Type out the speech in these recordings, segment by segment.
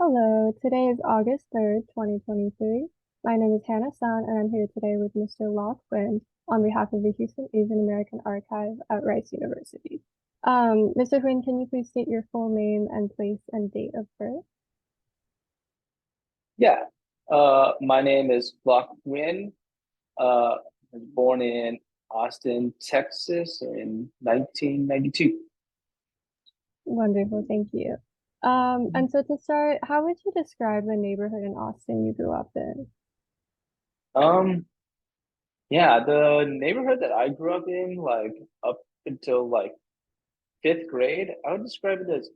Hello, today is August 3rd, 2023. My name is Hannah San, and I'm here today with Mr. Locke Quinn on behalf of the Houston Asian American Archive at Rice University. Mr. Quinn, can you please state your full name and place and date of birth? Yeah. My name is Block Nguyen. I was born in Austin, Texas in 1992. Wonderful, thank you. And so to start, how would you describe the neighborhood in Austin you grew up in? Um, yeah, the neighborhood that I grew up in, like up until like fifth grade, I would describe it as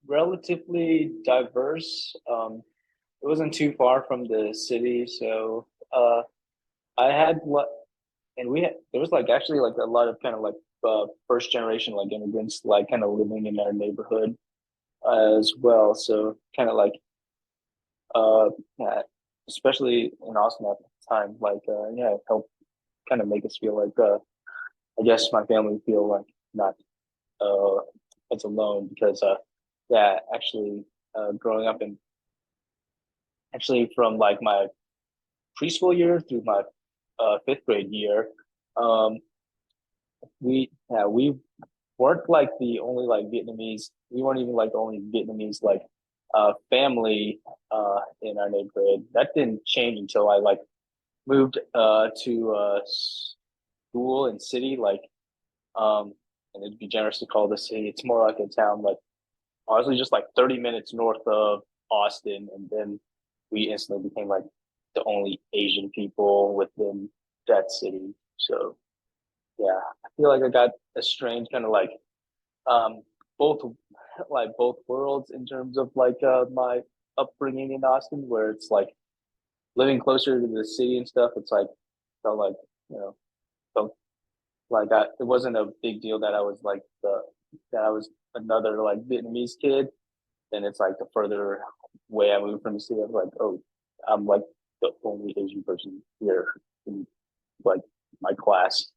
relatively diverse. It wasn't too far from the city, so I had what, and we had there was like actually like a lot of kind of like first generation like immigrants like kind of living in our neighborhood as well. So kind of like uh yeah, especially in Austin at the time, like yeah, it helped kind of make us feel like I guess my family feel like not uh it's alone because yeah, actually growing up in actually from like my preschool year through my fifth grade year, um we weren't like the only like Vietnamese. We weren't even like the only Vietnamese like family in our neighborhood. That didn't change until I like moved to school and city. Like and it'd be generous to call the city. It's more like a town. Like honestly, just like 30 minutes north of Austin, and then we instantly became like the only Asian people within that city. So yeah, I feel like I got a strange kind of like um both both worlds in terms of like my upbringing in Austin, where it's like living closer to the city and stuff. It's like felt like you know felt like it wasn't a big deal that I was like the that I was another like Vietnamese kid. Then it's like the further way I moved from the city, I was like, oh, I'm like the only Asian person here in like my class.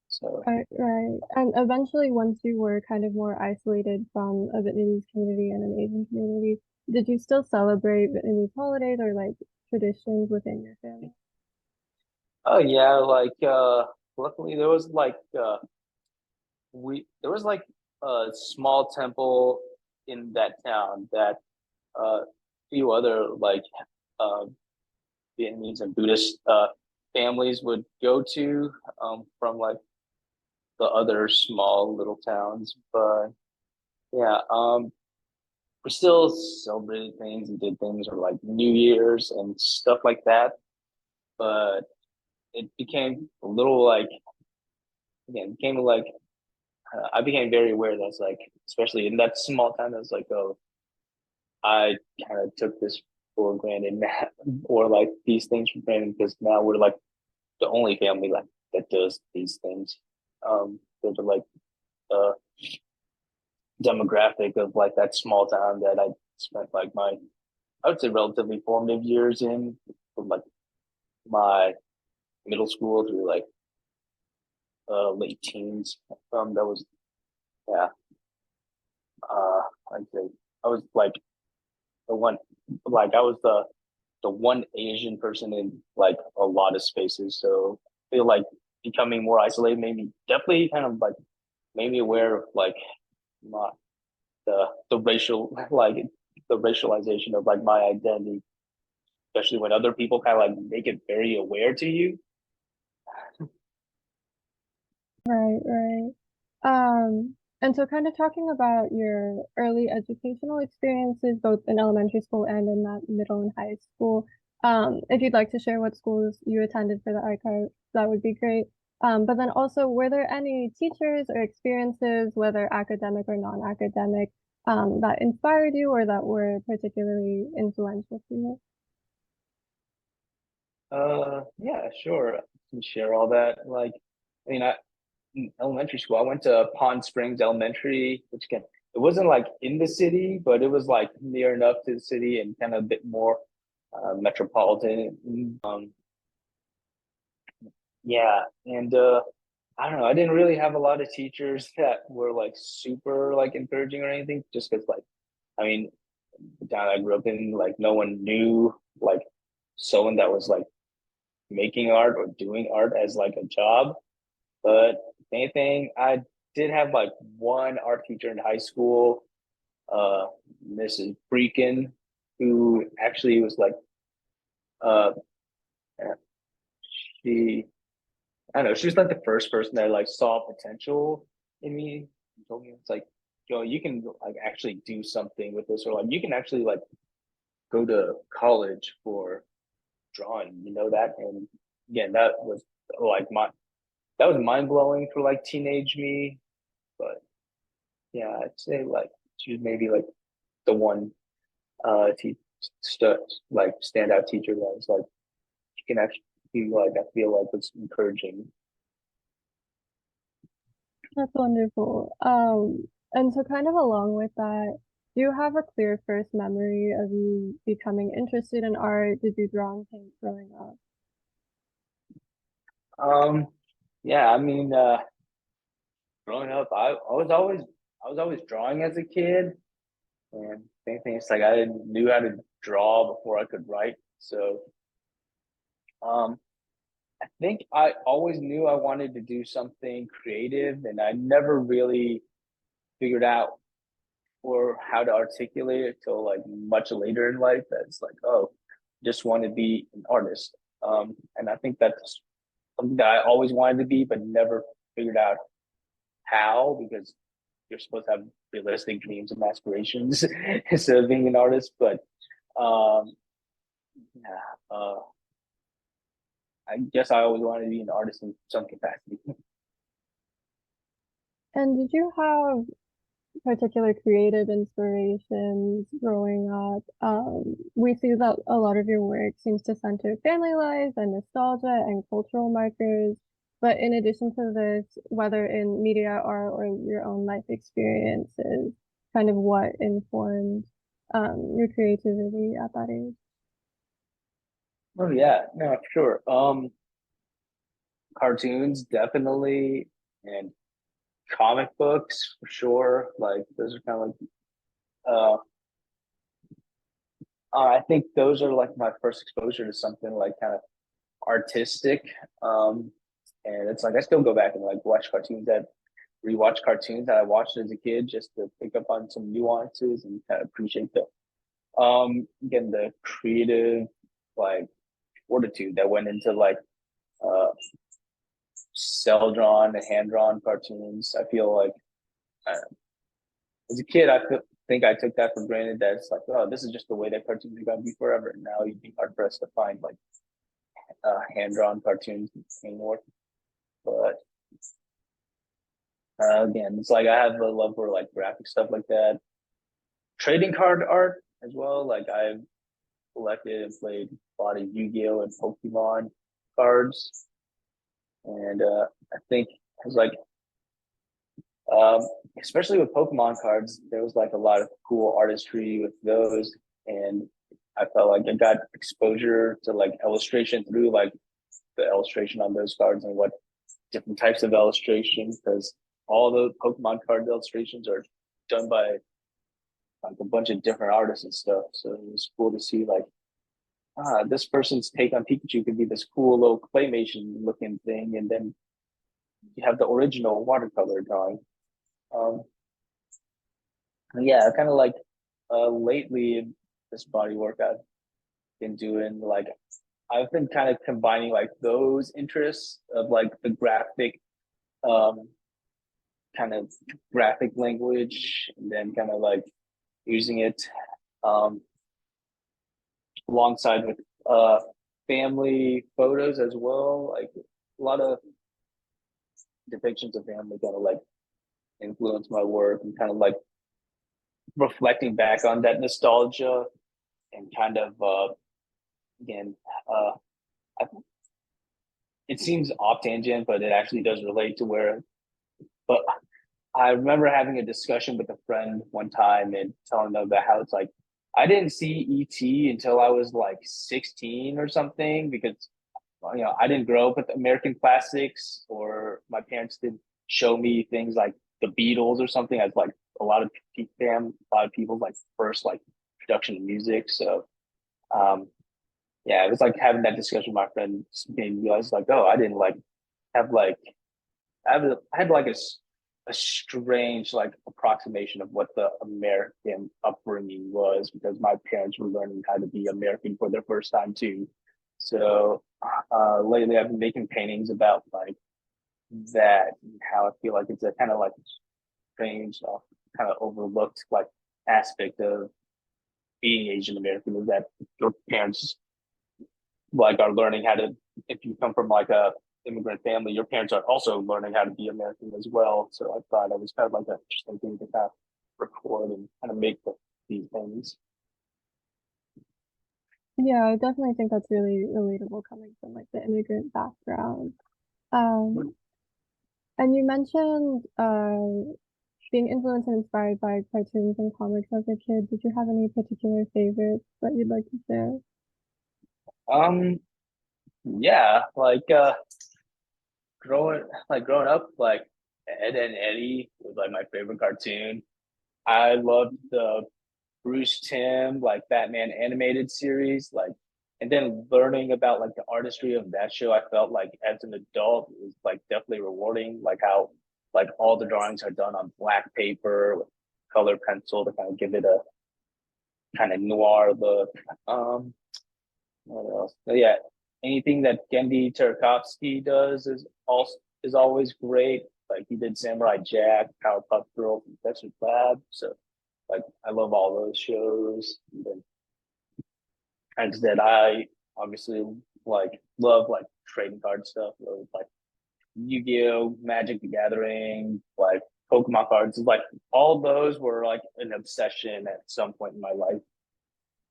So Right, right. And eventually, once you were kind of more isolated from a Vietnamese community and an Asian community, did you still celebrate Vietnamese holidays or like traditions within your family? oh yeah, like luckily there was like we there was like a small temple in that town that few other like uh Vietnamese and Buddhist families would go to from like the other small little towns. But yeah, we still celebrated things and did things or like New Year's and stuff like that. But it became a little like again became like I became very aware that it's like especially in that small town, I was like, oh, I kind of took this for granted now, or like these things for granted because now we're like the only family like that does these things. Those are like the demographic of like that small town that I spent like my I would say relatively formative years in from like my middle school through like late teens. That was yeah. I'd say I was like the one like I was the one Asian person in like a lot of spaces. So I feel like becoming more isolated made me definitely kind of like made me aware of like my the racial like the racialization of like my identity, especially when other people kind of like make it very aware to you. Right, right. And so kind of talking about your early educational experiences, both in elementary school and in that middle and high school. If you'd like to share what schools you attended for the archive, that would be great. But then also, were there any teachers or experiences, whether academic or non-academic, that inspired you or that were particularly influential for you? Yeah, sure. I can share all that. Like, I mean, I in elementary school, I went to Pond Springs Elementary, which can it wasn't like in the city, but it was like near enough to the city and kind of a bit more metropolitan. Yeah, and I don't know. I didn't really have a lot of teachers that were like super like encouraging or anything, just because like I mean the town I grew up in, like no one knew like someone that was like making art or doing art as like a job. But same thing, I did have like one art teacher in high school, uh, Mrs. Breakin, who actually was like, uh, she, I don't know, she was like the first person that like saw potential in me. She told me it's like, yo, you can like actually do something with this, or like you can actually like go to college for drawing. You know that? And again, that was like my that was mind blowing for like teenage me. But yeah, I'd say like she was maybe like the one te st like standout teacher that was like you can actually be like I feel like it's encouraging. That's wonderful. And so kind of along with that, do you have a clear first memory of you becoming interested in art? Did you draw and paint growing up? Um, yeah, I mean, growing up, I was always drawing as a kid, and same thing. It's like I knew how to draw before I could write. So, um, I think I always knew I wanted to do something creative, and I never really figured out or how to articulate it till like much later in life. That's like, oh, just want to be an artist. And I think that's something that I always wanted to be, but never figured out how because you're supposed to have realistic dreams and aspirations instead of being an artist. But um, yeah, I guess I always wanted to be an artist in some capacity. And did you have particular creative inspirations growing up? We see that a lot of your work seems to center family life and nostalgia and cultural markers. But in addition to this, whether in media, art, or your own life experiences, kind of what informed your creativity at that age? Oh yeah, no, for sure. Cartoons definitely, and comic books for sure. Like those are kind of like uh, I think those are like my first exposure to something like kind of artistic. Um, and it's like I still go back and like watch cartoons that rewatch cartoons that I watched as a kid just to pick up on some nuances and kind of appreciate the again the creative like fortitude that went into like uh cell drawn and hand drawn cartoons. I feel like uh, as a kid, think I took that for granted that it's like, oh, this is just the way that cartoons are gonna be forever. And now you'd be hard pressed to find like hand drawn cartoons anymore. But again, it's like I have a love for like graphic stuff like that. Trading card art as well. Like I've collected and played a lot of Yu-Gi-Oh and Pokemon cards, and I think it's like um, especially with Pokemon cards, there was like a lot of cool artistry with those, and I felt like I got exposure to like illustration through like the illustration on those cards and what different types of illustrations because all the Pokemon card illustrations are done by like a bunch of different artists and stuff. So it was cool to see like this person's take on Pikachu could be this cool little claymation looking thing, and then you have the original watercolor drawing. Um, yeah, kind of like lately in this body work I've been doing, like I've been kind of combining like those interests of like the graphic um kind of graphic language and then kind of like using it um alongside with family photos as well. Like a lot of depictions of family kind of like influence my work and kind of like reflecting back on that nostalgia and kind of again uh I, it seems off tangent but it actually does relate to where but I remember having a discussion with a friend one time and telling them about how it's like I didn't see ET until I was like 16 or something because you know I didn't grow up with American classics or my parents didn't show me things like the Beatles or something as like a lot of a lot of people's like first like production of music. So um, yeah, it was like having that discussion with my friend made me realize like, oh, I didn't like have like I had like a strange like approximation of what the American upbringing was because my parents were learning how to be American for their first time too. So lately I've been making paintings about like that and how I feel like it's a kind of like strange, kind of overlooked like aspect of being Asian American is that your parents like are learning how to if you come from like a immigrant family, your parents are also learning how to be American as well. So I thought it was kind of like an interesting thing to kind of record and kind of make these things. Yeah, I definitely think that's really relatable coming from like the immigrant background. Um, and you mentioned being influenced and inspired by cartoons and comics as a kid. Did you have any particular favorites that you'd like to share? Um, yeah, growing up, like Ed and Eddie was like my favorite cartoon. I loved the Bruce Timm, like Batman animated series, like, and then learning about like the artistry of that show, I felt like as an adult it was like definitely rewarding, like how like all the drawings are done on black paper with color pencil to kind of give it a kind of noir look. Um, what else? But yeah, anything that Gendy Tartakovsky does is always great. Like he did Samurai Jack, Powerpuff Girls, and Dexter Lab. So like I love all those shows. And then as that I obviously like love like trading card stuff, like Yu-Gi-Oh, Magic the Gathering, like Pokemon cards. Like all those were like an obsession at some point in my life.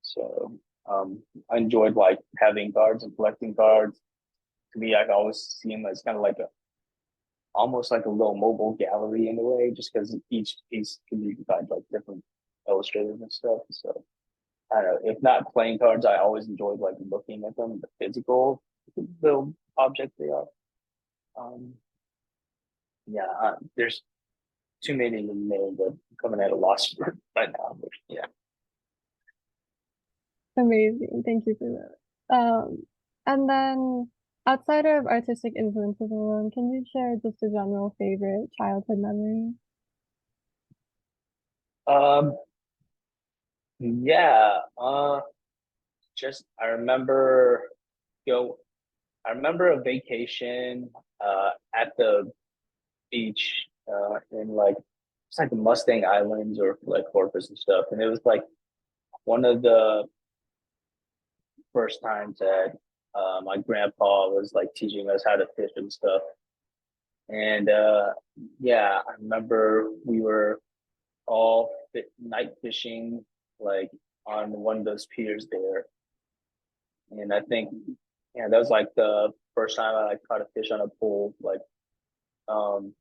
So I enjoyed like having cards and collecting cards. To me, I always see them as kind of like a almost like a little mobile gallery in a way, just because each piece can be designed like different illustrators and stuff. So I don't know. If not playing cards, I always enjoyed like looking at them, the physical little object they are. Um, yeah, there's too many to name, but I'm coming at a loss right now. But yeah. Amazing. Thank you for that. And then outside of artistic influences alone, can you share just a general favorite childhood memory? Um, yeah. Just go. I remember a vacation at the beach in like it's like the Mustang Islands or like Corpus and stuff, and it was like one of the first times that my grandpa was like teaching us how to fish and stuff. And yeah, I remember we were all night fishing like on one of those piers there. And I think yeah, that was like the first time I like caught a fish on a pole, like um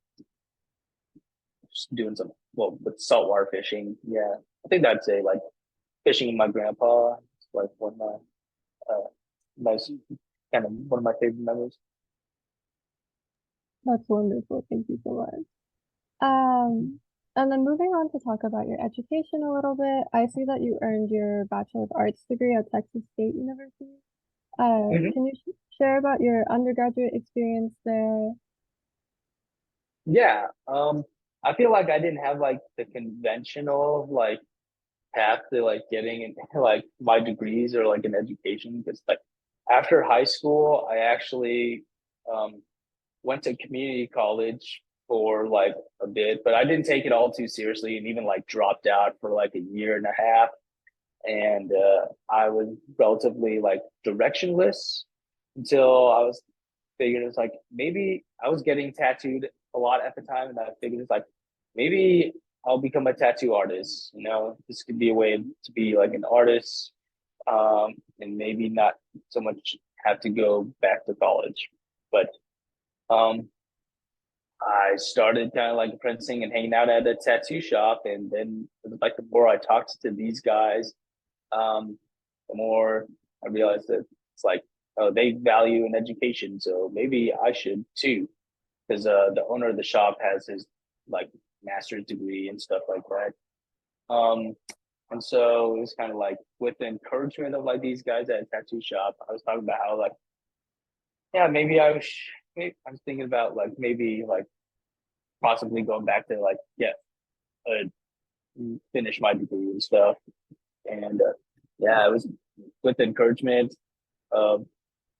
just doing some well with saltwater fishing. Yeah. I think I'd say like fishing with my grandpa. It's like one of my nice kind of one of my favorite memories. That's wonderful. Thank you so much. Um, and then moving on to talk about your education a little bit, I see that you earned your Bachelor of Arts degree at Texas State University. Mhm. Can you share about your undergraduate experience there? Yeah. I feel like I didn't have like the conventional like path to like getting in, like my degrees or like an education because like after high school I actually um went to community college for like a bit, but I didn't take it all too seriously and even like dropped out for like a year and a half. And I was relatively like directionless until I was figured it's like maybe I was getting tattooed a lot at the time, and I figured it's like maybe I'll become a tattoo artist. You know, this could be a way to be like an artist, and maybe not so much have to go back to college. But um, I started kind of like apprenticing and hanging out at a tattoo shop, and then like the more I talked to these guys, the more I realized that it's like oh they value an education, so maybe I should too. Because the owner of the shop has his like master's degree and stuff like that. Um, And so it was kind of like with the encouragement of like these guys at a tattoo shop, I was talking about how like, yeah, maybe maybe I was thinking about like maybe like possibly going back to like get a finish my degree and stuff. And yeah, it was with the encouragement of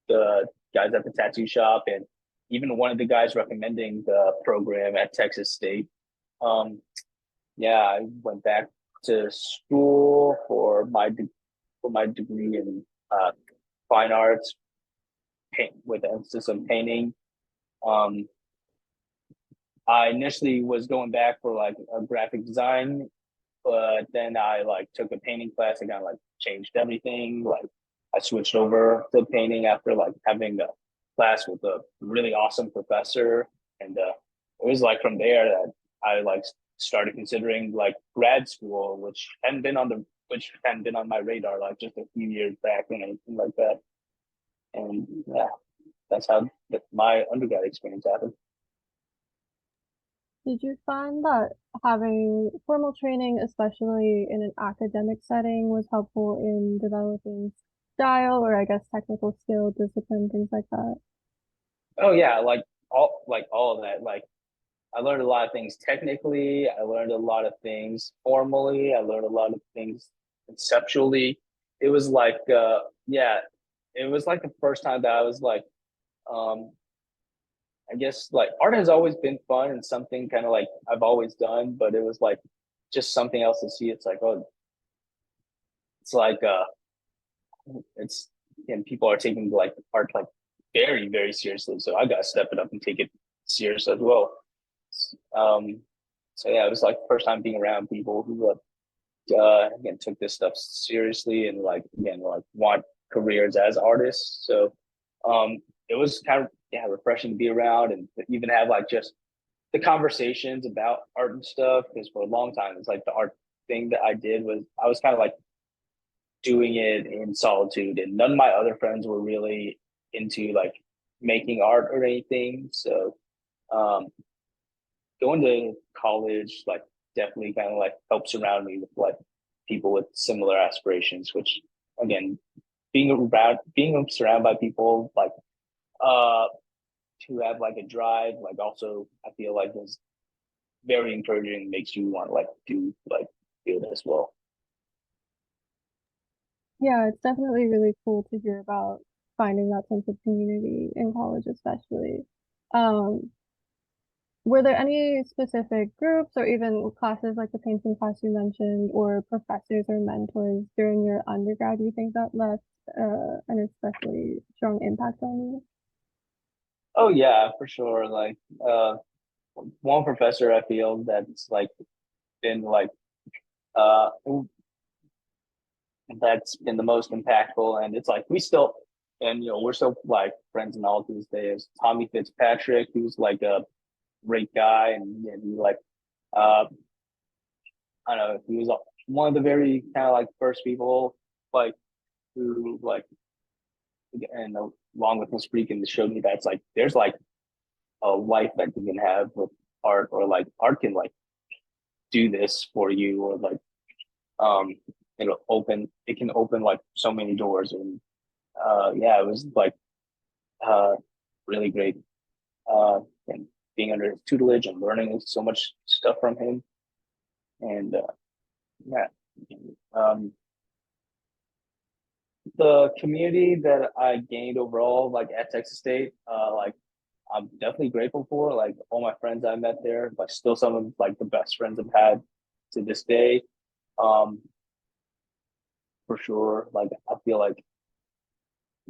the guys at the tattoo shop and even one of the guys recommending the program at Texas State. Um, yeah, I went back to school for my degree in fine arts, paint with emphasis on painting. Um, I initially was going back for like a graphic design, but then I like took a painting class and kind of like changed everything. Like I switched over to painting after like having a class with a really awesome professor, and it was like from there that I like started considering like grad school, which hadn't been on my radar like just a few years back and anything like that. And yeah, that's how my undergrad experience happened. Did you find that having formal training, especially in an academic setting, was helpful in developing style or I guess technical skill, discipline, things like that? Oh yeah, like all of that. Like I learned a lot of things technically. I learned a lot of things formally. I learned a lot of things conceptually. It was like, yeah, it was like the first time that I was like, um, I guess like art has always been fun and something kind of like I've always done, but it was like just something else to see. It's like, oh, it's like, it's, and people are taking like art like very, very seriously. So I got to step it up and take it serious as well. Um, so yeah, it was like first time being around people who again took this stuff seriously and like again like want careers as artists. So um, it was kind of yeah refreshing to be around and to even have like just the conversations about art and stuff because for a long time it's like the art thing that I did was I was kind of like doing it in solitude and none of my other friends were really into like making art or anything. So um, going to college like definitely kind of like helps surround me with like people with similar aspirations, which again, being surrounded by people like uh who have like a drive, like also I feel like is very encouraging, makes you want to like do it as well. Yeah, it's definitely really cool to hear about finding that sense of community in college, especially. Um, were there any specific groups or even classes like the painting class you mentioned, or professors or mentors during your undergrad you think that left an especially strong impact on you? Oh yeah, for sure. Like one professor I feel that's like been like uh that's been the most impactful. And it's like we still, and we're still like friends and all to this day. Is Tommy Fitzpatrick, who's like a great guy, and he like uh, I don't know, he was one of the very kind of like first people like who like and along with Miss Freakin showed me that it's like there's like a life that you can have with art or like art can like do this for you or like um it can open like so many doors and yeah it was like uh really great and being under his tutelage and learning so much stuff from him and yeah um the community that I gained overall like at Texas State like I'm definitely grateful for like all my friends I met there like still some of like the best friends I've had to this day um for sure like I feel like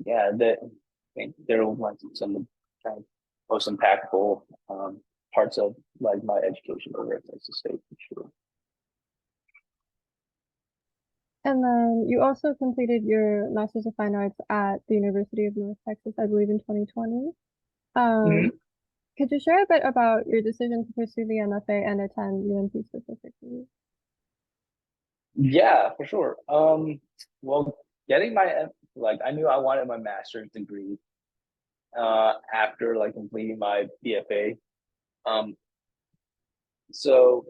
yeah, that I think they're like some of the kind of most impactful parts of like my education over at Texas State for sure. And then you also completed your Master's of Fine Arts at the University of North Texas, I believe, in 2020. Mhm. Um, could you share a bit about your decision to pursue the MFA and attend UNT specifically? Yeah, for sure. Well, getting my like I knew I wanted my master's degree after like completing my BFA. Um, so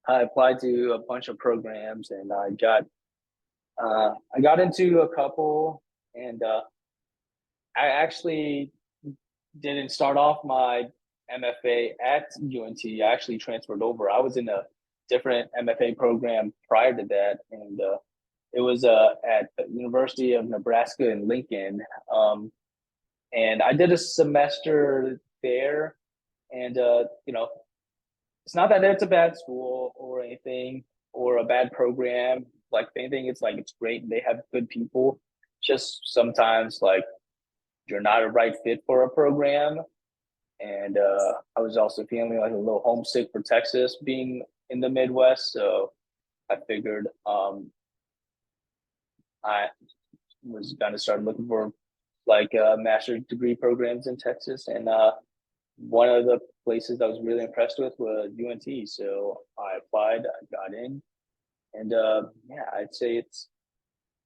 I applied to a bunch of programs and I got into a couple and I actually didn't start off my MFA at UNT. I actually transferred over. I was in a different MFA program prior to that, and it was at the University of Nebraska in Lincoln. And I did a semester there, and it's not that it's a bad school or anything or a bad program. Like if anything, it's like it's great. They have good people. Just sometimes like you're not a right fit for a program. And I was also feeling like a little homesick for Texas being in the Midwest. So I figured I was going to start looking for like master's degree programs in Texas. And one of the places I was really impressed with was UNT. So I applied, I got in. And yeah, I'd say it's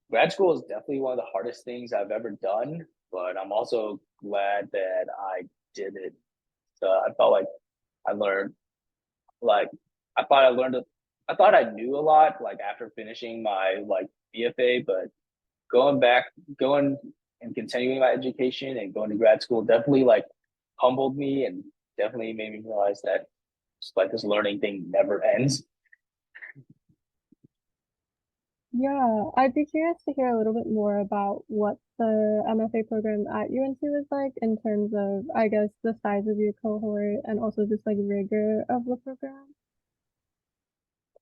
grad school is definitely one of the hardest things I've ever done, but I'm also glad that I did it. So I felt like I learned, like, I thought I learned, I thought I knew a lot, like after finishing my like BFA, but going back, going and continuing my education and going to grad school definitely like humbled me and definitely made me realize that just like this learning thing never ends. Yeah, I'd be curious to hear a little bit more about what the MFA program at UNC was like in terms of, I guess, the size of your cohort and also just like rigor of the program.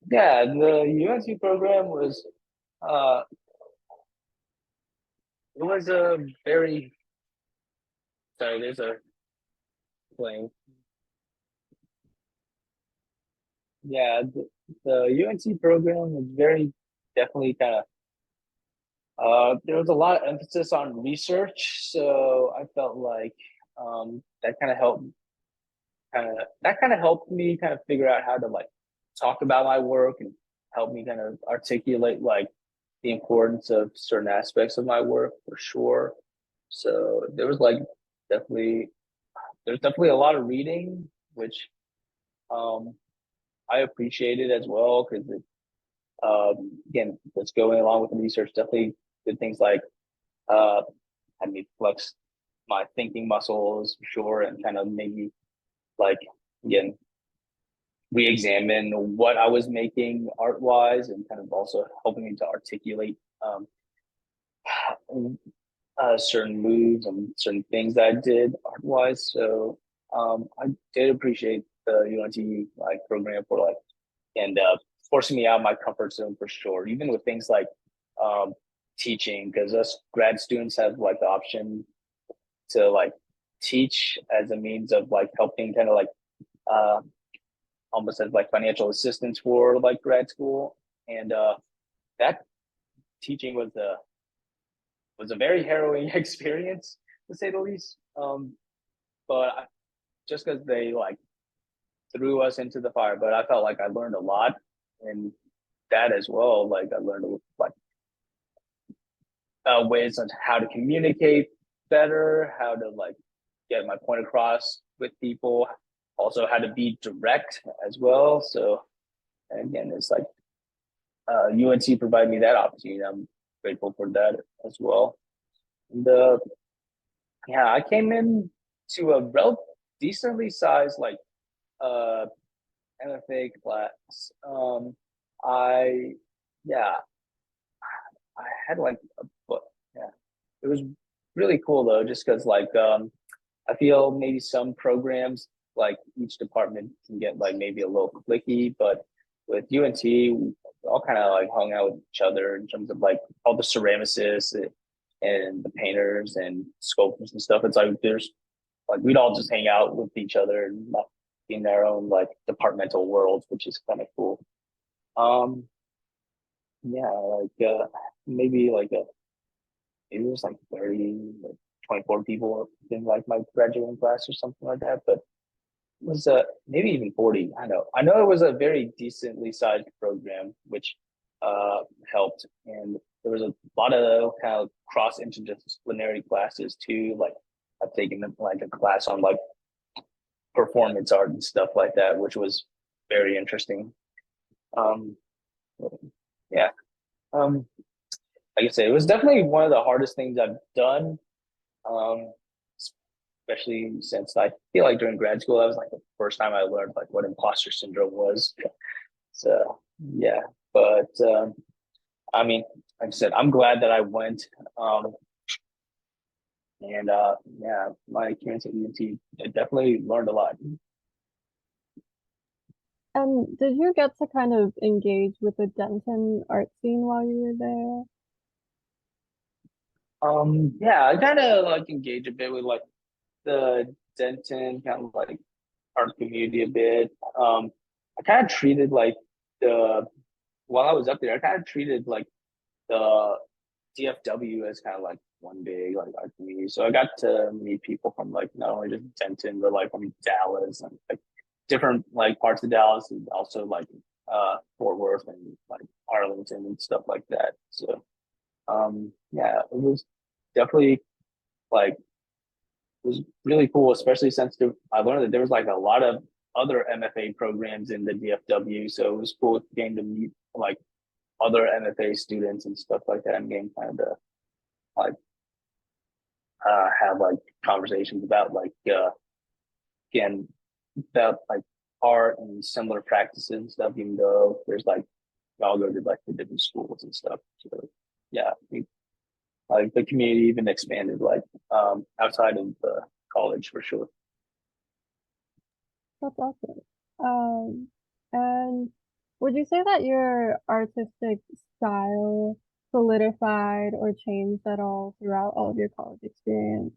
Yeah, the UNC program was uh it was a very sorry, there's a plane. Yeah, the UNC program was very definitely kind of there was a lot of emphasis on research, so I felt like that kind of helped me kind of figure out how to like talk about my work and help me kind of articulate like the importance of certain aspects of my work for sure. So there was like definitely there's definitely a lot of reading, which um I appreciated as well because again, what's going along with the research definitely did things like uh, had me flex my thinking muscles for sure, and kind of maybe like again re-examine what I was making art wise, and kind of also helping me to articulate certain moves and certain things that I did art wise. So I did appreciate the UNT like program for like and forcing me out of my comfort zone for sure. Even with things like um, teaching, because us grad students have like the option to like teach as a means of like helping kind of like uh, almost as like financial assistance for like grad school, and that teaching was a very harrowing experience to say the least. But just because they like threw us into the fire, but I felt like I learned a lot and that as well. Like I learned like ways on how to communicate better, how to like get my point across with people, also how to be direct as well. So again, it's like UNC provided me that opportunity. I'm grateful for that as well. And yeah, I came in to a decently sized like uh MFA class. I yeah, I had like a book. Yeah, it was really cool though, just because like I feel maybe some programs like each department can get like maybe a little clicky, but with UNT, we all kind of like hung out with each other in terms of like all the ceramicists and the painters and sculptors and stuff. It's like there's like we'd all just hang out with each other and not in their own like departmental worlds, which is kind of cool. Um, yeah, like maybe like a maybe it was like 30, like 24 people in like my graduating class or something like that. But it was maybe even 40. I know it was a very decently sized program, which helped. And there was a lot of kind of cross interdisciplinary classes too. Like I've taken like a class on like performance art and stuff like that, which was very interesting. Um, yeah. Um, like I said, it was definitely one of the hardest things I've done. Um, especially since I feel like during grad school, that was like the first time I learned like what imposter syndrome was. So yeah, but I mean, like I said, I'm glad that I went. Um, and yeah, my experience at UNT, I definitely learned a lot. And did you get to kind of engage with the Denton art scene while you were there? Yeah, I kind of like engage a bit with like the Denton kind of like art community a bit. I kind of treated like the while I was up there, I kind of treated like the DFW as kind of like one big like art community. So I got to meet people from like not only just Denton, but like from Dallas and like different like parts of Dallas, and also like Fort Worth and like Arlington and stuff like that. So yeah, it was definitely like it was really cool, especially since I learned that there was like a lot of other MFA programs in the DFW. So it was cool getting to meet like other MFA students and stuff like that, and getting kind of like have like conversations about like again about like art and similar practices and stuff. Even though there's like y'all go to like the different schools and stuff. So yeah, like the community even expanded like outside of the college for sure. That's awesome. Um, and would you say that your artistic style solidified or changed at all throughout all of your college experience?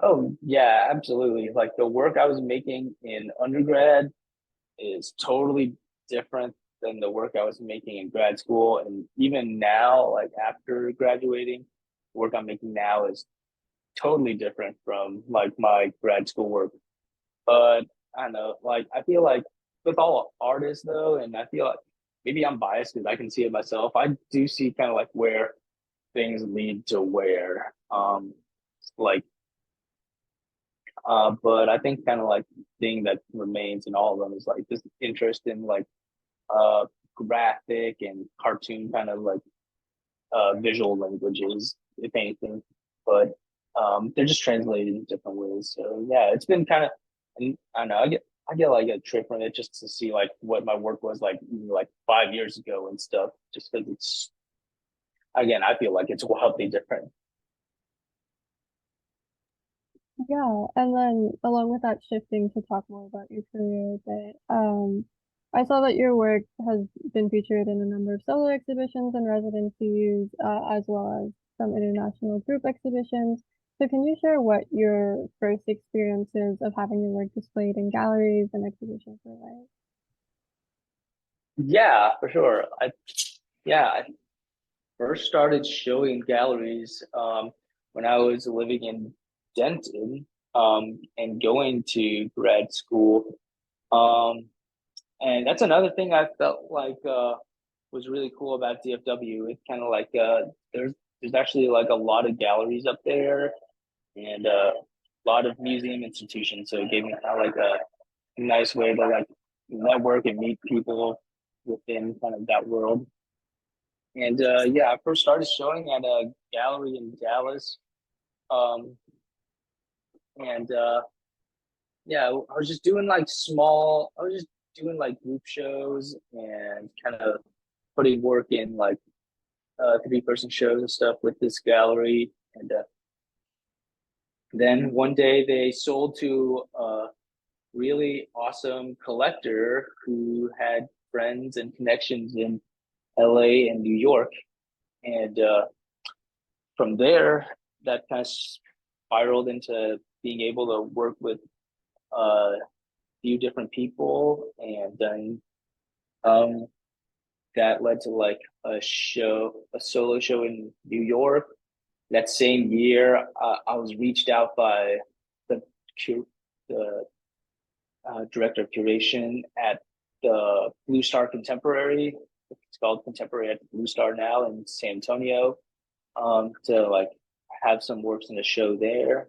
Oh yeah, absolutely. Like the work I was making in undergrad is totally different than the work I was making in grad school. And even now, like after graduating, the work I'm making now is totally different from like my grad school work. But I don't know, like I feel like with all artists though, and I feel like maybe I'm biased because I can see it myself. I do see kind of like where things lead to where. Like but I think kind of like thing that remains in all of them is like this interest in like uh graphic and cartoon kind of like visual languages, if anything. But they're just translated in different ways. So yeah, it's been kind of and I don't know, I get like a trip from it just to see like what my work was like like 5 years ago and stuff, just because it's again, I feel like it's wildly different. Yeah, and then along with that, shifting to talk more about your career a bit, I saw that your work has been featured in a number of solo exhibitions and residencies, as well as some international group exhibitions. So can you share what your first experiences of having your work displayed in galleries and exhibitions were like? Yeah, for sure. I first started showing galleries when I was living in Denton and going to grad school. Um, and that's another thing I felt like was really cool about DFW. It's kind of like there's actually like a lot of galleries up there and a lot of museum institutions. So it gave me kind of like a nice way to like network and meet people within kind of that world. And yeah, I first started showing at a gallery in Dallas. Um, and yeah, I was just doing like I was just doing like group shows and kind of putting work in like 3-person shows and stuff with this gallery. And then one day they sold to a really awesome collector who had friends and connections in LA and New York. And from there, that kind of spiraled into being able to work with a few different people, and then um, that led to like a solo show in New York. That same year, I was reached out by the the director of curation at the Blue Star Contemporary. It's called Contemporary at the Blue Star now in San Antonio. To like have some works in a show there.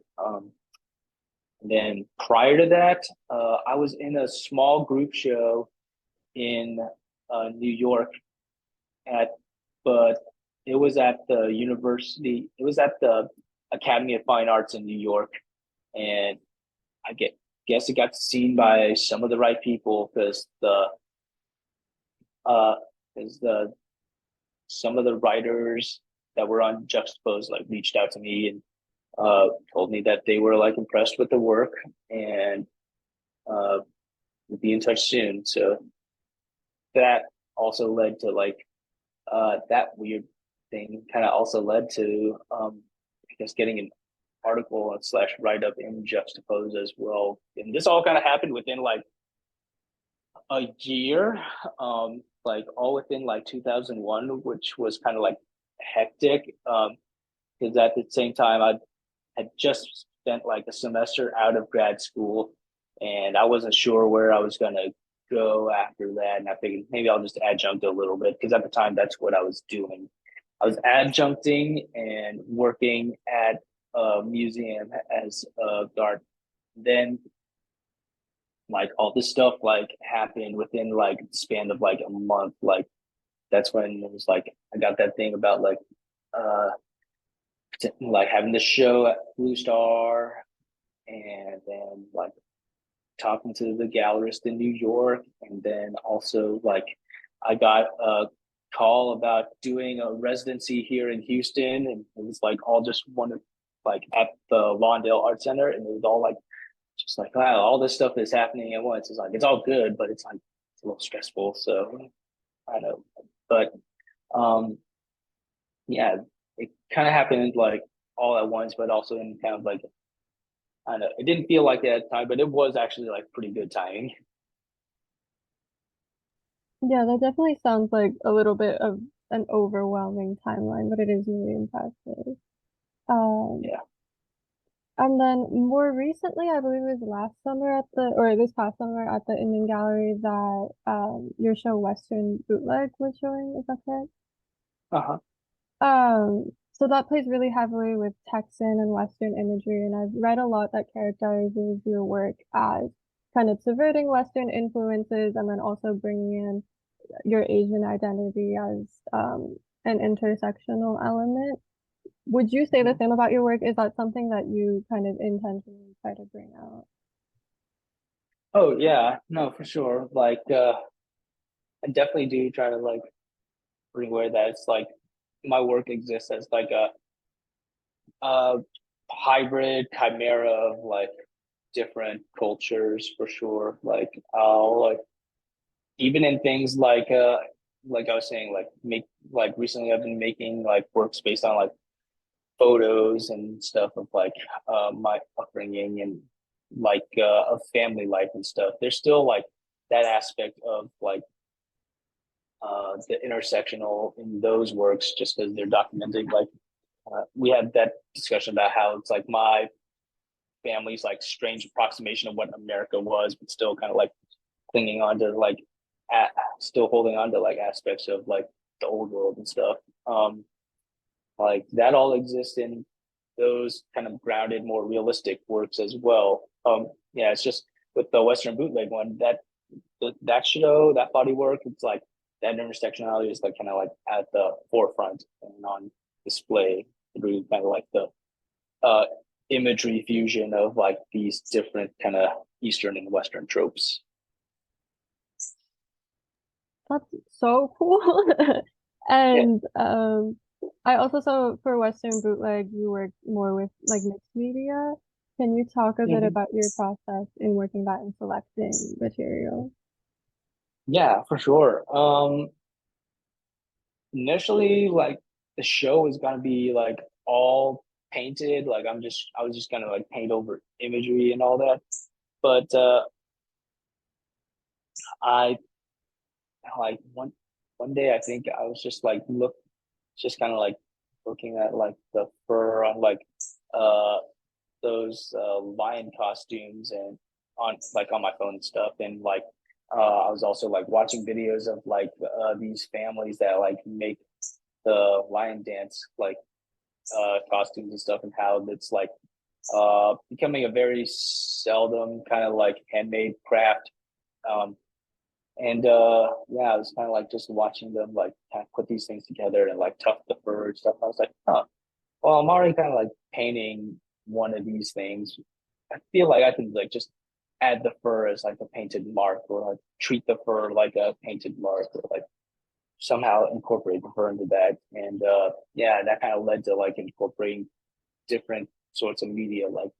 And then prior to that, I was in a small group show in New York at, but it was at the university. It was at the Academy of Fine Arts in New York, and I guess it got seen by some of the right people uh because the some of the writers that were on Juxtapose like reached out to me and told me that they were like impressed with the work and uh would be in touch soon. So that also led to like that weird thing kind of also led to I guess getting an article slash write up in Juxtapose as well. And this all kind of happened within like a year, like all within like 2001, which was kind of like hectic. Because at the same time, I had just spent like a semester out of grad school, and I wasn't sure where I was gonna go after that. And I figured maybe I'll just adjunct a little bit because at the time that's what I was doing. I was adjuncting and working at a museum as a guard. Then like all this stuff like happened within like the span of like a month. Like that's when it was like I got that thing about uh like having the show at Blue Star and then like talking to the gallerist in New York and then also like I got a call about doing a residency here in Houston and it was like all just one like at the Lawndale Art Center and it was all like just like wow all this stuff is happening at once. It's like it's all good but it's like it's a little stressful. So I know but um yeah, it kind of happened like all at once, but also in kind of like I don't know. It didn't feel like that at the time, but it was actually like pretty good timing. Yeah, that definitely sounds like a little bit of an overwhelming timeline, but it is really impressive. Um, Yeah. and then more recently, I believe it was last summer at the, or this past summer at the Indian Gallery that your show Western Bootleg was showing. Is that correct? Uh huh. So that plays really heavily with Texan and Western imagery, and I've read a lot that characterizes your work as kind of subverting Western influences and then also bringing in your Asian identity as an intersectional element. Would you say the Mm-hmm. same about your work? Is that something that you kind of intentionally try to bring out? Oh yeah, no, for sure. Like I definitely do try to like bring aware that it's like my work exists as like a hybrid chimera of like different cultures for sure. Like I'll like even in things like I was saying, like make like recently I've been making like works based on like photos and stuff of like my upbringing and like of family life and stuff. There's still like that aspect of like the intersectional in those works just because they're documenting like we had that discussion about how it's like my family's like strange approximation of what America was, but still kind of like clinging on to like at, still holding on to like aspects of like the old world and stuff. Um, like that all exists in those kind of grounded, more realistic works as well. Yeah, it's just with the Western bootleg one that show that body work, it's like that intersectionality is like kind of like at the forefront and on display through kind of like the uh imagery fusion of like these different kind of Eastern and Western tropes. That's so cool. Yeah. And I also saw for Western Bootleg, you work more with like mixed media. Can you talk a bit Mm-hmm. about your process in working that and selecting material? Yeah, for sure. Initially, like the show is gonna be like all painted. Like I was just gonna like paint over imagery and all that. But I like one day I think I was just like just kind of like looking at like the fur on like uh those lion costumes and on my phone and stuff and like I was also like watching videos of like these families that like make the lion dance like costumes and stuff and how it's like becoming a very seldom kind of like handmade craft um And yeah, I was kind of like just watching them like kind of put these things together and like tuck the fur and stuff. I was like, huh, well, I'm already kind of like painting one of these things. I feel like I can like just add the fur as like a painted mark, or like treat the fur like a painted mark, or like somehow incorporate the fur into that. And yeah, that kind of led to like incorporating different sorts of media, like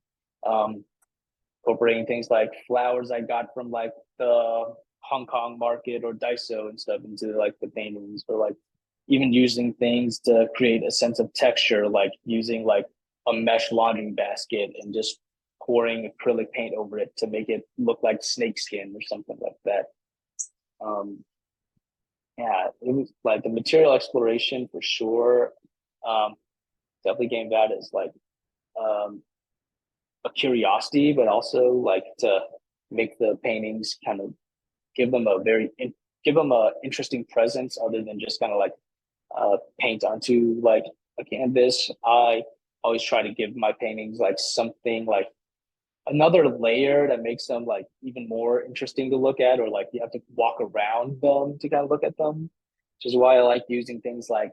um incorporating things like flowers I got from like the Hong Kong market or Daiso and stuff into like the paintings, or like even using things to create a sense of texture, like using like a mesh laundry basket and just pouring acrylic paint over it to make it look like snake skin or something like that. Um, yeah, it was like the material exploration for sure. Um, definitely came that as like um, a curiosity, but also like to make the paintings kind of give them give them a interesting presence other than just kind of like paint onto like a canvas. I always try to give my paintings like something like another layer that makes them like even more interesting to look at, or like you have to walk around them to kind of look at them, which is why I like using things like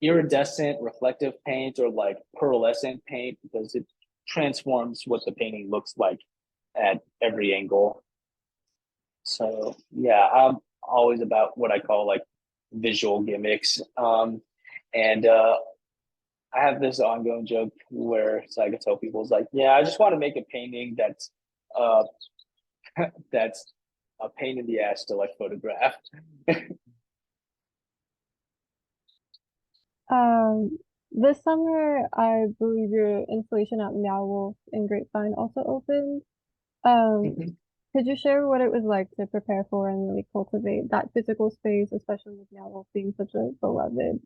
iridescent reflective paint or like pearlescent paint, because it transforms what the painting looks like at every angle. So yeah, I'm always about what I call like visual gimmicks. And I have this ongoing joke where it's like I tell people, it's like, yeah, I just want to make a painting uh that's a pain in the ass to like photograph. Um, this summer, I believe your installation at Meow Wolf in Grapevine also opened. Um, could you share what it was like to prepare for and really cultivate that physical space, especially with Meow Wolf being such a beloved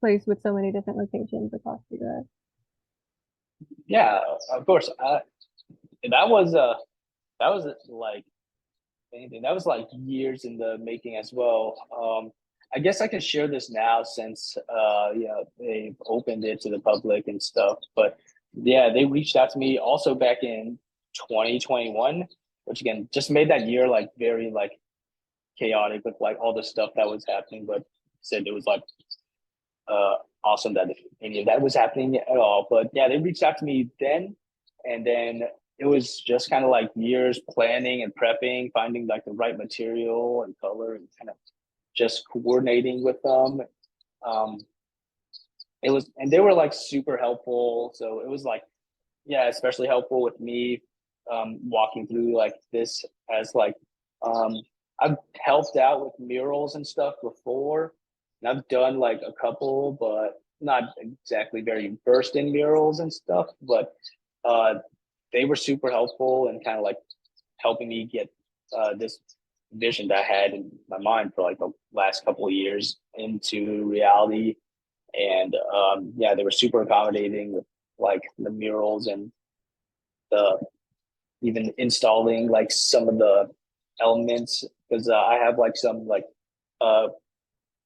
place with so many different locations across the US? Yeah, of course. That was that was like anything. That was like years in the making as well. I guess I can share this now since yeah, they've opened it to the public and stuff. But yeah, they reached out to me also back in 2021, which again just made that year like very like chaotic with like all the stuff that was happening. But said it was like uh awesome that any of that was happening at all. But yeah, they reached out to me then, and then it was just kind of like years planning and prepping, finding like the right material and color, and kind of just coordinating with them. Um, it was, and they were like super helpful. So it was like, yeah, especially helpful with me walking through like this as like um, I've helped out with murals and stuff before, and I've done like a couple, but not exactly very versed in murals and stuff. But uh, they were super helpful and kind of like helping me get this vision that I had in my mind for like the last couple of years into reality. And yeah, they were super accommodating with like the murals and the even installing like some of the elements, because I have like some like uh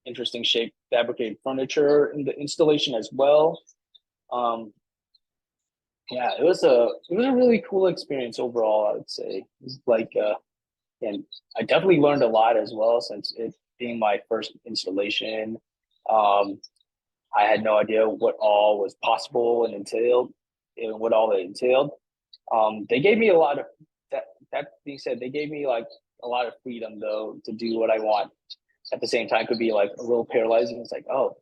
interesting shape fabricated furniture in the installation as well. Um, yeah, it was a really cool experience overall. I would say it was like and I definitely learned a lot as well since it being my first installation. Um, I had no idea what all was possible and entailed, and what all it entailed. They gave me a lot of that. That being said, they gave me like a lot of freedom though to do what I want. At the same time, could be like a little paralyzing. It's like, oh,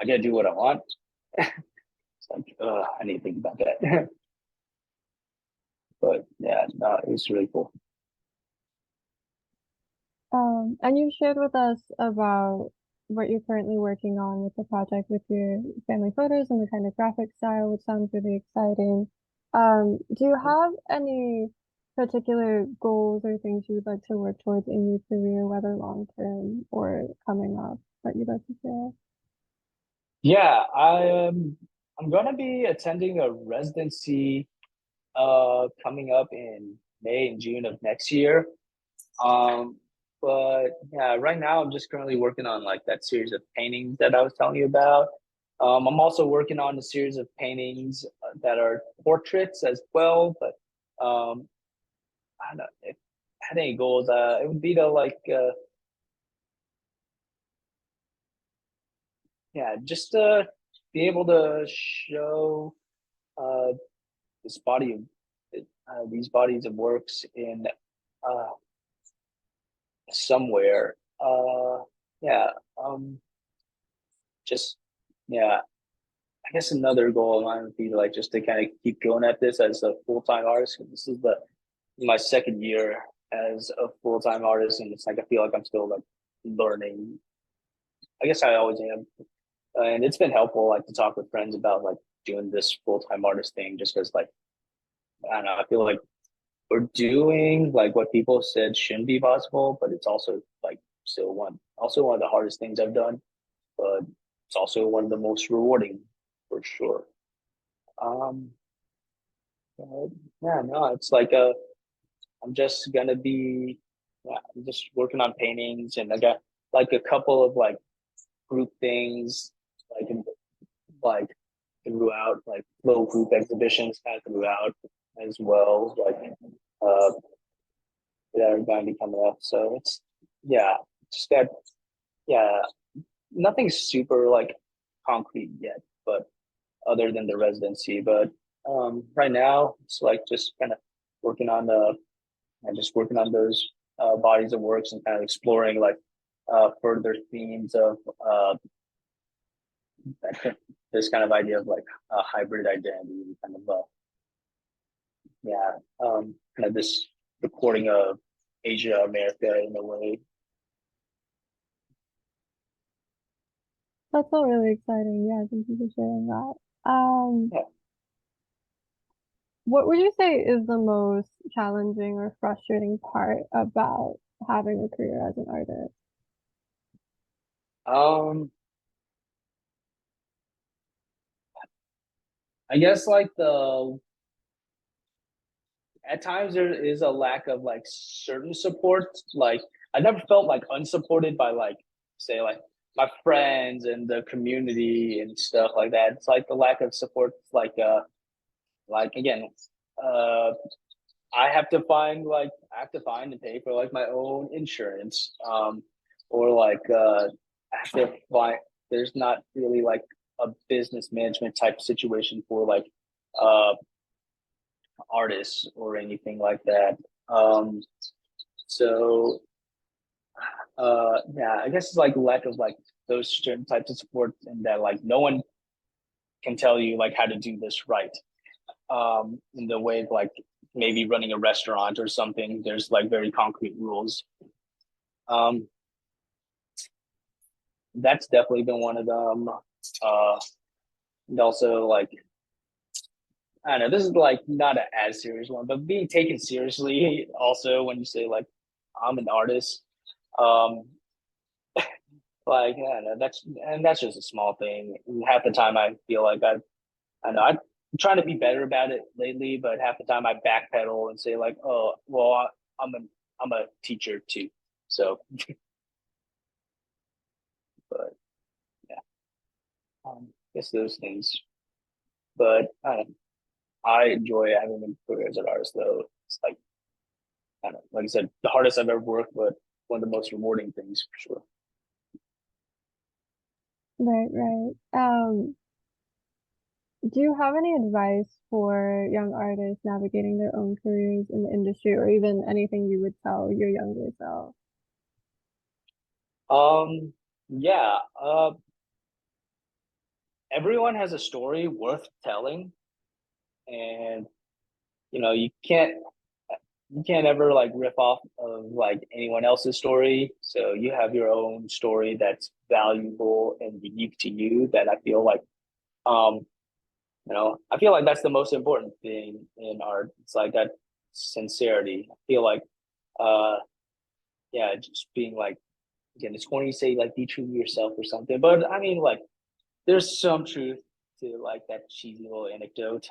I gotta do what I want. It's like, I need to think about that. But yeah, no, it was really cool. And you shared with us about what you're currently working on with the project with your family photos and the kind of graphic style, which sounds really exciting. Do you have any particular goals or things you would like to work towards in your career, whether long term or coming up, that you'd like to share? Yeah, I'm gonna be attending a residency coming up in May and June of next year. Um, but yeah, right now I'm just currently working on like that series of paintings that I was telling you about. I'm also working on a series of paintings that are portraits as well, but um, I don't know. had any goals, it would be to like yeah, just to be able to show uh this body of these bodies of works in uh somewhere. Yeah, just yeah. I guess another goal of mine would be to like just to kind of keep going at this as a full time artist. 'Cause this is the my second year as a full time artist, and it's like I feel like I'm still like learning. I guess I always am, and it's been helpful like to talk with friends about like doing this full time artist thing, just because like I don't know, I feel like we're doing like what people said shouldn't be possible, but it's also like still one of the hardest things I've done, but it's also one of the most rewarding for sure. Um, but, yeah, no, it's like I'm just gonna be, yeah, I'm just working on paintings, and I got like a couple of like group things, like like throughout, like little group exhibitions kind of throughout as well, like uh that are going to be coming up. So it's yeah, just that yeah, nothing super like concrete yet, but other than the residency. But right now it's like just kind of working on the and just working on those bodies of works and kind of exploring like further themes of this kind of idea of like a hybrid identity, kind of yeah, kind of this recording of Asia America in a way. That's all really exciting. Yeah, thank you for sharing that. Um, Yeah. what would you say is the most challenging or frustrating part about having a career as an artist? Um, I guess like the at times there is a lack of like certain support. Like I never felt like unsupported by like say like my friends and the community and stuff like that. It's like the lack of support, like again, uh I have to find and pay for like my own insurance. Or like I have to find there's not really like a business management type situation for like uh artists or anything like that. So yeah, I guess it's like lack of like those certain types of support, and that like no one can tell you like how to do this right. In the way like maybe running a restaurant or something, there's like very concrete rules. Um, that's definitely been one of them. And also like I don't know, this is like not an as serious one, but being taken seriously also when you say like I'm an artist. Um, like I don't know, that's just a small thing. Half the time I feel like I know I'm trying to be better about it lately, but half the time I backpedal and say like, oh well, I'm a I'm a teacher too. So, but yeah, I guess those things. But I enjoy having a career as an artist though. It's like I don't know, like I said, the hardest I've ever worked, but one of the most rewarding things for sure. Right, right. Do you have any advice for young artists navigating their own careers in the industry, or even anything you would tell your younger self? Um, yeah, everyone has a story worth telling, and you can't ever like rip off of like anyone else's story. So you have your own story that's valuable and unique to you. That I feel like, um, I feel like that's the most important thing in art. It's like that sincerity. I feel like, uh, yeah, just being like again, it's corny to say like be true to yourself or something, but I mean like there's some truth to like that cheesy little anecdote.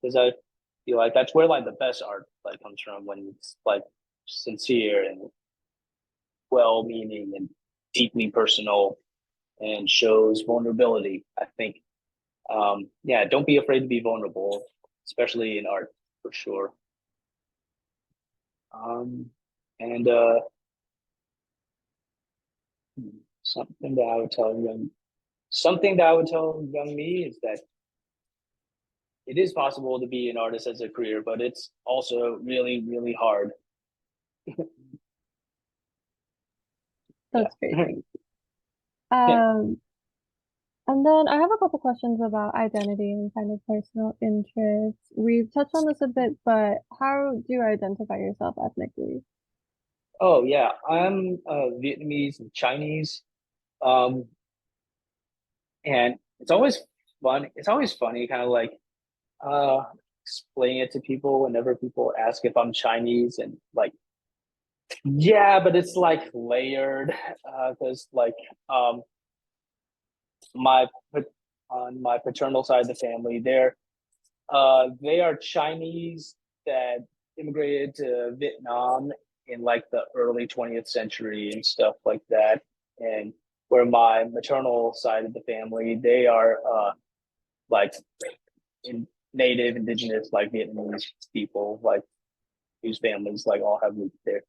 Because I feel like that's where like the best art like comes from when it's like sincere and well-meaning and deeply personal and shows vulnerability. I think, yeah, don't be afraid to be vulnerable, especially in art for sure. Um, and something that I would tell young something that I would tell young me is that it is possible to be an artist as a career, but it's also really, really hard. Yeah. That's great. Thank you. Yeah. And then I have a couple questions about identity and kind of personal interests. We've touched on this a bit, but how do you identify yourself ethnically? Oh yeah, I'm Vietnamese and Chinese. Um, and it's always fun. It's always funny, kind of like uh explaining it to people whenever people ask if I'm Chinese and like yeah, but it's like layered because like um my on my paternal side of the family, they are Chinese that immigrated to Vietnam in like the early 20th century and stuff like that. And where my maternal side of the family, they are like in native indigenous like Vietnamese people, like whose families like all have roots there.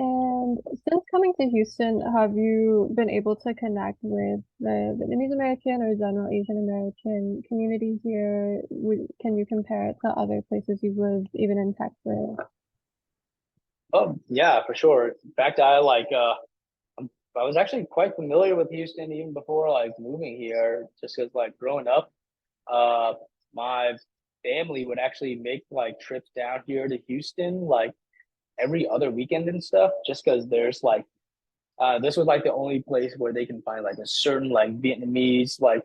And since coming to Houston, have you been able to connect with the Vietnamese American or general Asian American community here? Can you compare it to other places you've lived, even in Texas? Oh yeah, for sure. In fact, I was actually quite familiar with Houston even before like moving here, just because like growing up, uh, my family would actually make like trips down here to Houston like every other weekend and stuff, just because there's like this was like the only place where they can find like a certain like Vietnamese like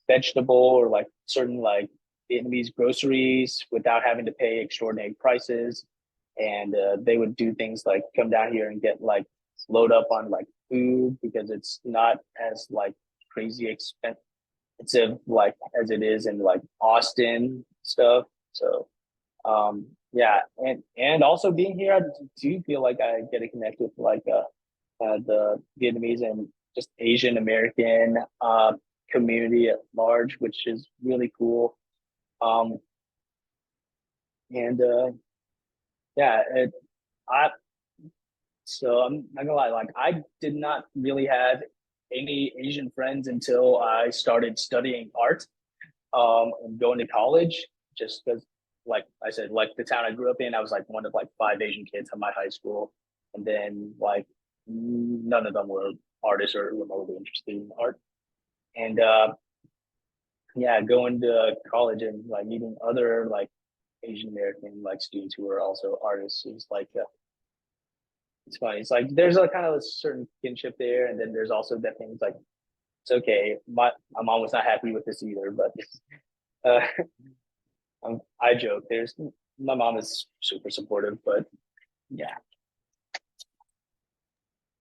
vegetable or like certain like Vietnamese groceries without having to pay extraordinary prices. And they would do things like come down here and get like load up on like food because it's not as like crazy expensive like as it is in like Austin stuff. So yeah, and also being here, I do feel like I get to connect with like the Vietnamese and just Asian American community at large, which is really cool. Um, and yeah, I so I'm not gonna lie, like I did not really have any Asian friends until I started studying art and going to college, just because, like I said, like the town I grew up in, I was like one of like five Asian kids in my high school, and then like none of them were artists or remotely interested in art. And yeah, going to college and like meeting other like Asian American like students who are also artists is like it's funny. It's like there's a kind of a certain kinship there, and then there's also that thing. It's like it's okay. My mom was not happy with this either, but uh, I joke. There's my mom is super supportive, but yeah.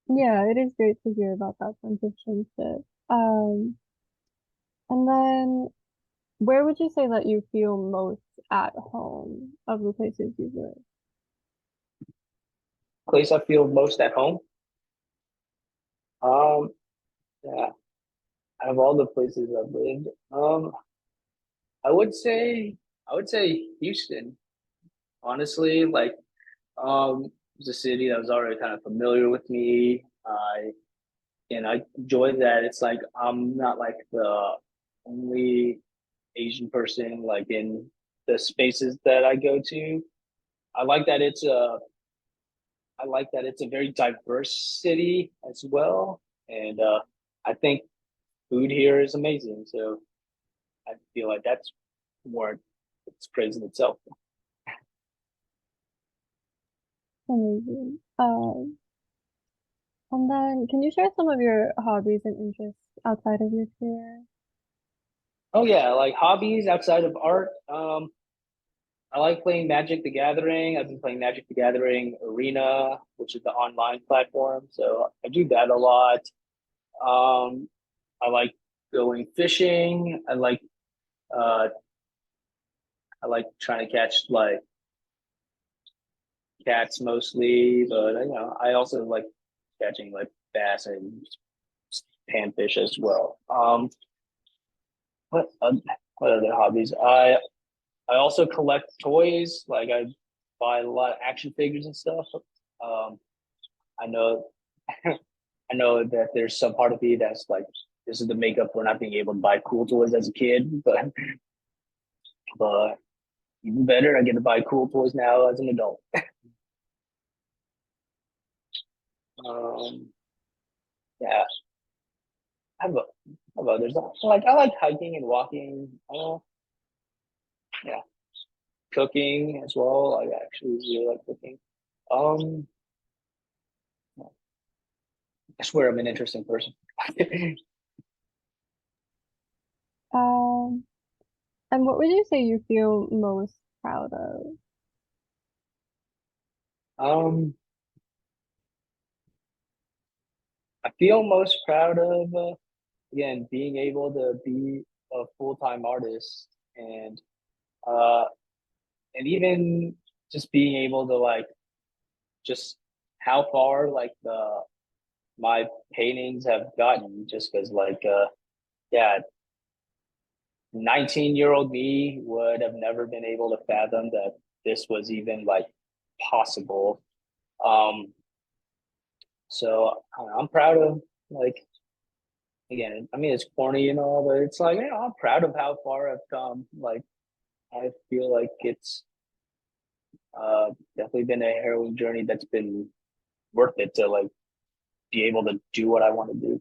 Yeah, it is great to hear about that sense of kinship. Um, and then where would you say that you feel most at home of the places you've lived? Place I feel most at home. Um, yeah, out of all the places I've lived, I would say I would say Houston. Honestly, like it's a city that was already kind of familiar with me. I enjoy that. It's like I'm not like the only Asian person like in the spaces that I go to. I like that it's a I like that it's a very diverse city as well, and I think food here is amazing. So I feel like that's more it's praise in itself. Amazing. And then can you share some of your hobbies and interests outside of your career? Oh yeah, like hobbies outside of art. I like playing Magic the Gathering. I've been playing Magic the Gathering Arena, which is the online platform. So I do that a lot. Um, I like going fishing. Uh I like trying to catch like cats mostly, but I also like catching like bass and panfish as well. What what other hobbies? I also collect toys. Like I buy a lot of action figures and stuff. Um, I know, I know that there's some part of me that's like, this is the makeup for not being able to buy cool toys as a kid, but even better, I get to buy cool toys now as an adult. Um, yeah, I have, how about there's like I like hiking and walking. Yeah, cooking as well. I actually really like cooking. Um, I swear I'm an interesting person. Um, and what would you say you feel most proud of? um, I feel most proud of again being able to be a full-time artist uh and even just being able to like just how far like the my paintings have gotten just because like yeah 19-year-old me would have never been able to fathom that this was even like possible. um so I'm proud of like again, I mean it's corny and all, but it's like, I'm proud of how far I've come. Like I feel like it's definitely been a harrowing journey that's been worth it to like be able to do what I want to do.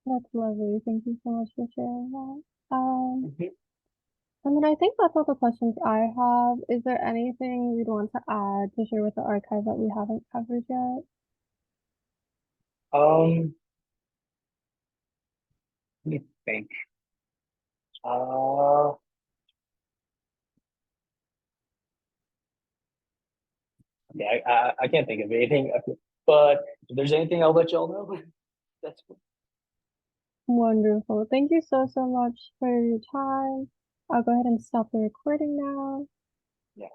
That's lovely. Thank you so much for sharing that. Mhm. I mean, I think that's all the questions I have. Is there anything you'd want to add to share with the archive that we haven't covered yet? Um, Let me think. Uh, yeah, I can't think of anything, but if there's anything, I'll let y'all know. That's Wonderful. Thank you so, so much for your time. I'll go ahead and stop the recording now. yeah.